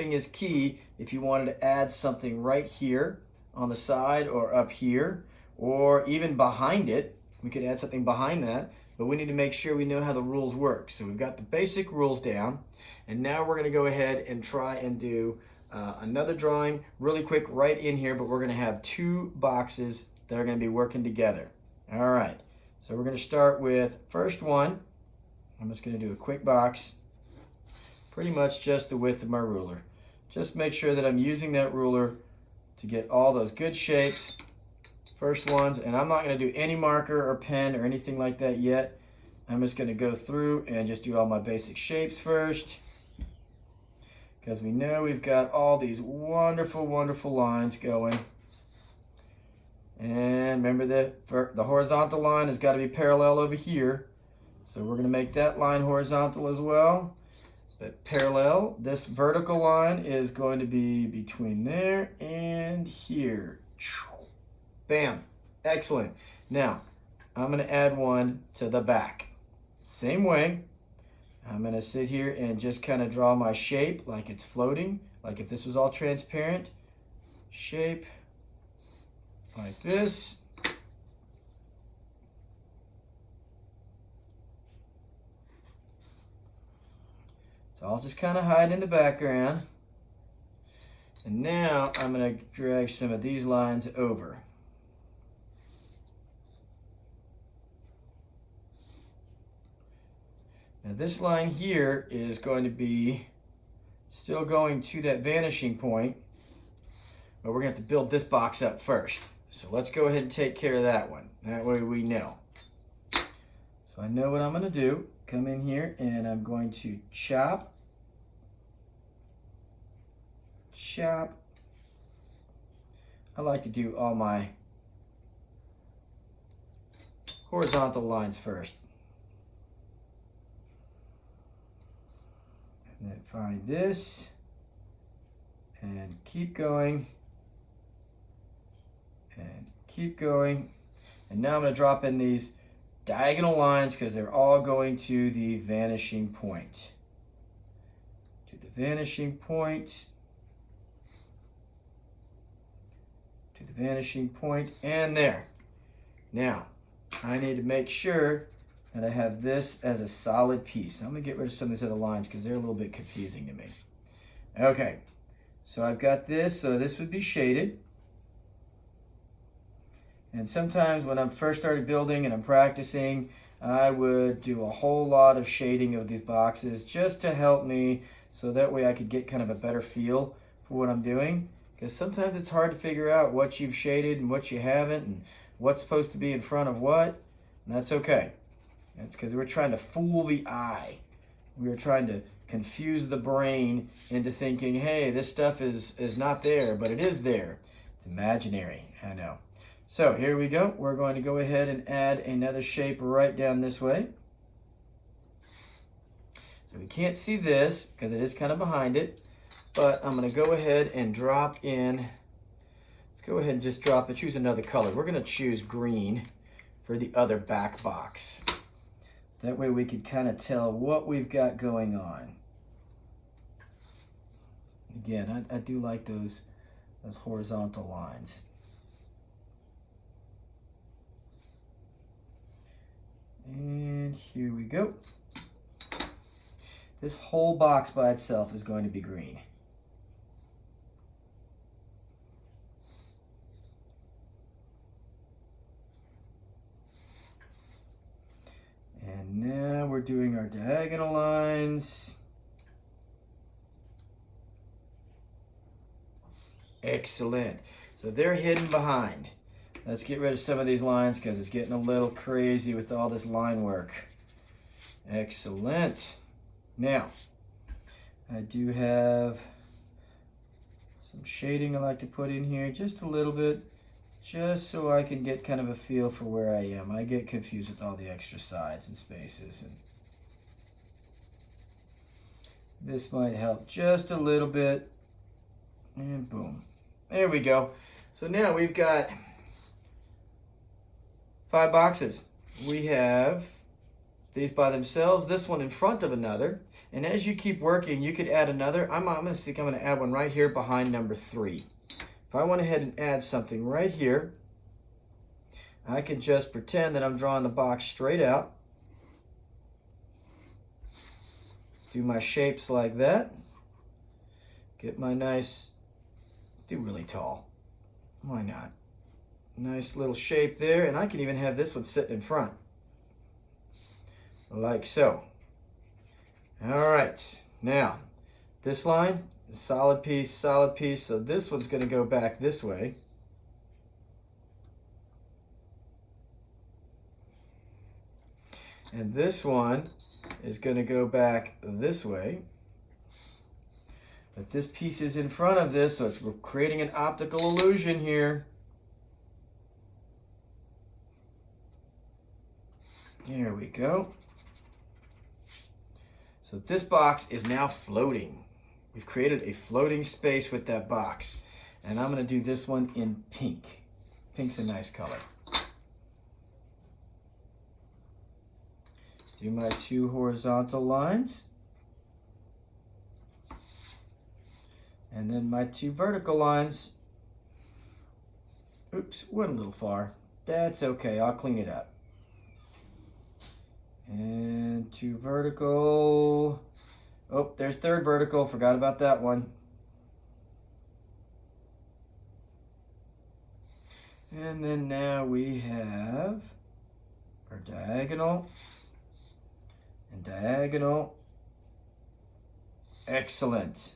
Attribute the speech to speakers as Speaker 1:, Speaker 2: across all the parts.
Speaker 1: shaping is key if you wanted to add something right here on the side or up here or even behind it. We could add something behind that, but we need to make sure we know how the rules work. So we've got the basic rules down, and now we're going to go ahead and try and do another drawing really quick right in here, but we're going to have two boxes that are going to be working together. All right, so we're going to start with first one. I'm just going to do a quick box, pretty much just the width of my ruler. Just make sure that I'm using that ruler to get all those good shapes. First ones, and I'm not going to do any marker or pen or anything like that yet. I'm just going to go through and just do all my basic shapes first, because we know we've got all these wonderful, wonderful lines going. And remember that the horizontal line has got to be parallel over here, so we're going to make that line horizontal as well, but parallel. This vertical line is going to be between there and here. Bam. Excellent. Now, I'm going to add one to the back. Same way. I'm going to sit here and just kind of draw my shape like it's floating, like if this was all transparent. Shape like this. So I'll just kind of hide in the background. And now I'm going to drag some of these lines over. Now this line here is going to be still going to that vanishing point, but we're going to have to build this box up first. So let's go ahead and take care of that one. That way we know. So I know what I'm going to do. Come in here and I'm going to chop. Chop. I like to do all my horizontal lines first. And then find this and keep going and keep going. And now I'm going to drop in these diagonal lines because they're all going to the vanishing point. To the vanishing point. To the vanishing point, and there. Now, I need to make sure that I have this as a solid piece. I'm going to get rid of some of these other lines because they're a little bit confusing to me. Okay, so I've got this, so this would be shaded. And sometimes when I first started building and I'm practicing, I would do a whole lot of shading of these boxes just to help me, so that way I could get kind of a better feel for what I'm doing. Because sometimes it's hard to figure out what you've shaded and what you haven't, and what's supposed to be in front of what, and that's okay. That's because we're trying to fool the eye. We're trying to confuse the brain into thinking, hey, this stuff is not there, but it is there. It's imaginary, I know. So here we go. We're going to go ahead and add another shape right down this way. So we can't see this because it is kind of behind it, but I'm going to go ahead and drop in. Let's go ahead and just drop it. Choose another color. We're going to choose green for the other back box. That way we can kind of tell what we've got going on. Again, I do like those horizontal lines. And here we go. This whole box by itself is going to be green. And now we're doing our diagonal lines. Excellent. So they're hidden behind. Let's get rid of some of these lines because it's getting a little crazy with all this line work. Excellent. Now, I do have some shading I like to put in here, just a little bit, just so I can get kind of a feel for where I am. I get confused with all the extra sides and spaces, and this might help just a little bit. And boom. There we go. So now we've got 5 boxes. We have these by themselves, this one in front of another. And as you keep working, you could add another. I'm going to add one right here behind number 3. If I went ahead and add something right here, I can just pretend that I'm drawing the box straight out. Do my shapes like that. Get my nice, do really tall. Why not? Nice little shape there, and I can even have this one sitting in front. Like so. All right, now this line, solid piece, so this one's going to go back this way. And this one is going to go back this way. But this piece is in front of this, so we're creating an optical illusion here. There we go. So this box is now floating. We've created a floating space with that box. And I'm going to do this one in pink. Pink's a nice color. Do my 2 horizontal lines. And then my 2 vertical lines. Oops, went a little far. That's okay, I'll clean it up. And 2 vertical. Oh, there's 3rd vertical, forgot about that one. And then now we have our diagonal and diagonal. Excellent.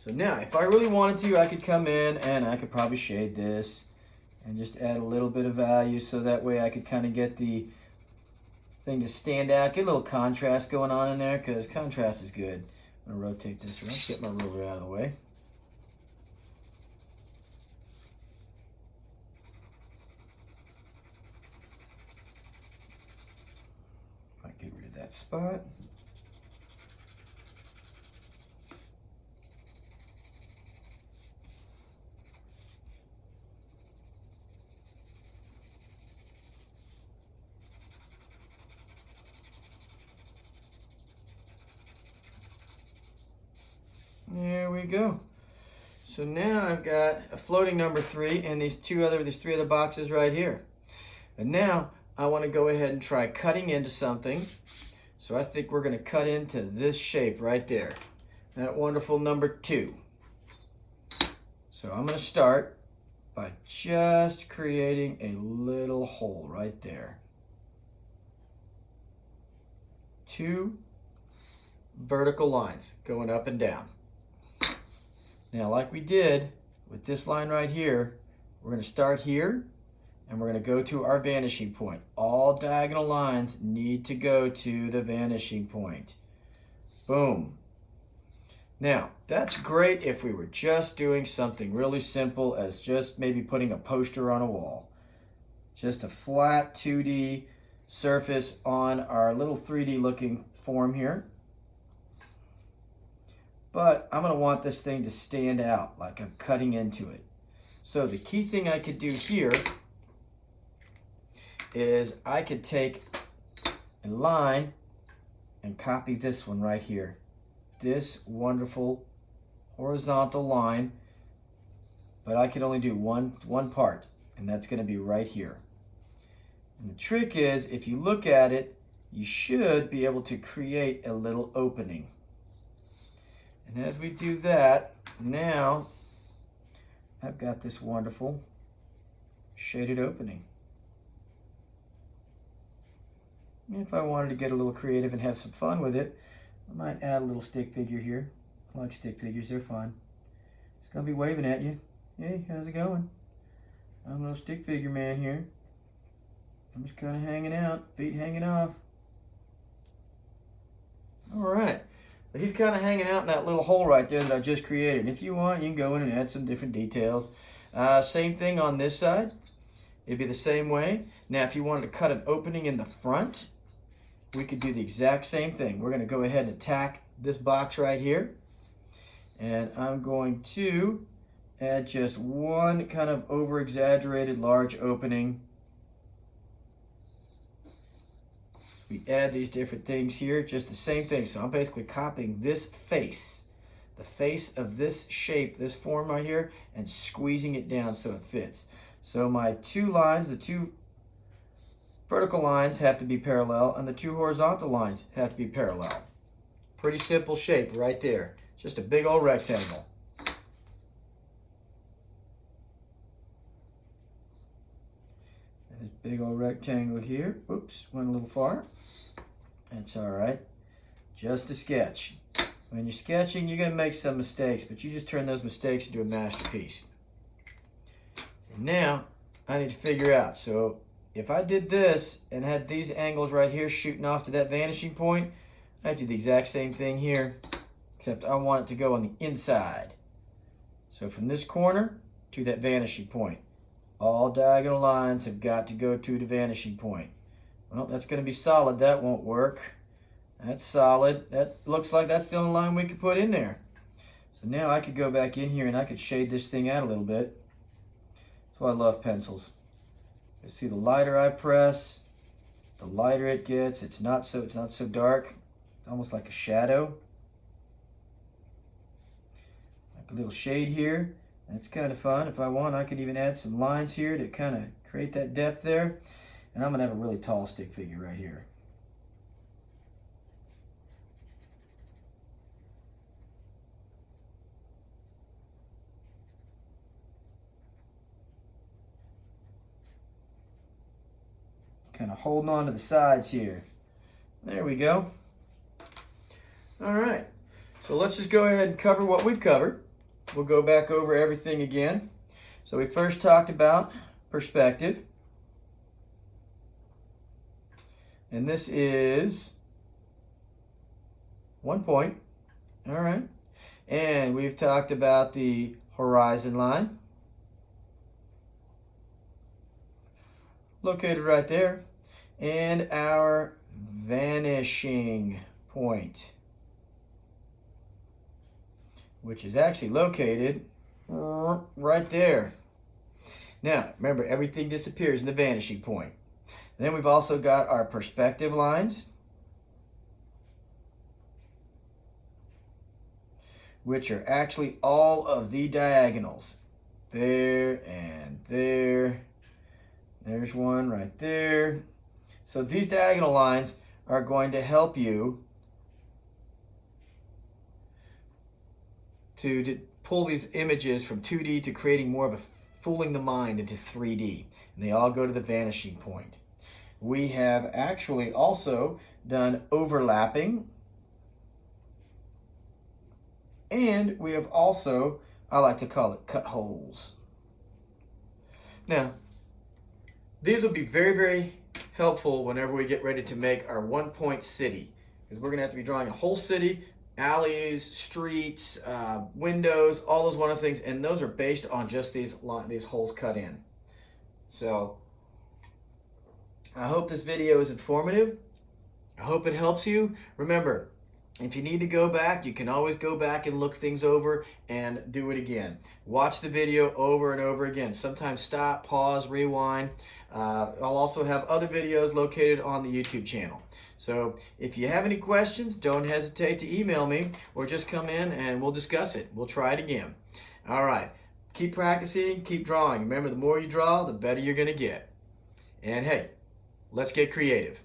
Speaker 1: So now, if I really wanted to, I could come in and I could probably shade this and just add a little bit of value so that way I could kind of get the thing to stand out, get a little contrast going on in there, because contrast is good. I'm going to rotate this around, get my ruler out of the way. Might get rid of that spot. There we go. So now I've got a floating number 3 and these 3 other boxes right here. And now I want to go ahead and try cutting into something. So I think we're going to cut into this shape right there. That wonderful number 2. So I'm going to start by just creating a little hole right there. 2 vertical lines going up and down. Now, like we did with this line right here, we're going to start here and we're going to go to our vanishing point. All diagonal lines need to go to the vanishing point. Boom. Now, that's great if we were just doing something really simple as just maybe putting a poster on a wall. Just a flat 2D surface on our little 3D looking form here. But I'm going to want this thing to stand out like I'm cutting into it. So the key thing I could do here is I could take a line and copy this one right here. This wonderful horizontal line, but I could only do one part, and that's going to be right here. And the trick is, if you look at it, you should be able to create a little opening. And as we do that, now I've got this wonderful shaded opening. If I wanted to get a little creative and have some fun with it, I might add a little stick figure here. I like stick figures, they're fun. It's gonna be waving at you. Hey, how's it going? I'm a little stick figure man here. I'm just kind of hanging out, feet hanging off. All right. So he's kind of hanging out in that little hole right there that I just created. And if you want, you can go in and add some different details. Same thing on this side. It'd be the same way. Now, if you wanted to cut an opening in the front, we could do the exact same thing. We're going to go ahead and attack this box right here. And I'm going to add just one kind of over-exaggerated large opening we add these different things here, just the same thing. So I'm basically copying this face, the face of this shape, this form right here, and squeezing it down so it fits. So my two lines, the two vertical lines have to be parallel, and the two horizontal lines have to be parallel. Pretty simple shape right there. Just a big old rectangle. There's a big old rectangle here. Oops, went a little far. That's all right. Just a sketch. When you're sketching, you're going to make some mistakes, but you just turn those mistakes into a masterpiece. And now, I need to figure out. So, if I did this and had these angles right here shooting off to that vanishing point, I do the exact same thing here, except I want it to go on the inside. So from this corner to that vanishing point, all diagonal lines have got to go to the vanishing point. Well, that's going to be solid. That won't work. That's solid. That looks like that's the only line we could put in there. So now I could go back in here and I could shade this thing out a little bit. That's why I love pencils. You see, the lighter I press, the lighter it gets. It's not so dark. Almost like a shadow. Like a little shade here. That's kind of fun. If I want, I could even add some lines here to kind of create that depth there. And I'm going to have a really tall stick figure right here. Kind of holding on to the sides here. There we go. All right. So let's just go ahead and cover what we've covered. We'll go back over everything again. So we first talked about perspective. And this is 1 point. All right. And we've talked about the horizon line. Located right there. And our vanishing point, which is actually located right there. Now, remember, everything disappears in the vanishing point. Then we've also got our perspective lines, which are actually all of the diagonals. There and there. There's one right there. So these diagonal lines are going to help you to pull these images from 2D to creating more of a fooling the mind into 3D. And they all go to the vanishing point. We have actually also done overlapping. And we have also, I like to call it cut holes. Now, these will be very, very helpful whenever we get ready to make our 1 point city. Because we're going to have to be drawing a whole city, alleys, streets, windows, all those wonderful things. And those are based on just these holes cut in. So, I hope this video is informative. I hope it helps you. Remember, if you need to go back, you can always go back and look things over and do it again. Watch the video over and over again. Sometimes stop, pause, rewind. I'll also have other videos located on the YouTube channel. So if you have any questions, don't hesitate to email me or just come in and we'll discuss it. We'll try it again. All right. Keep practicing, keep drawing. Remember, the more you draw, the better you're going to get. And hey, let's get creative.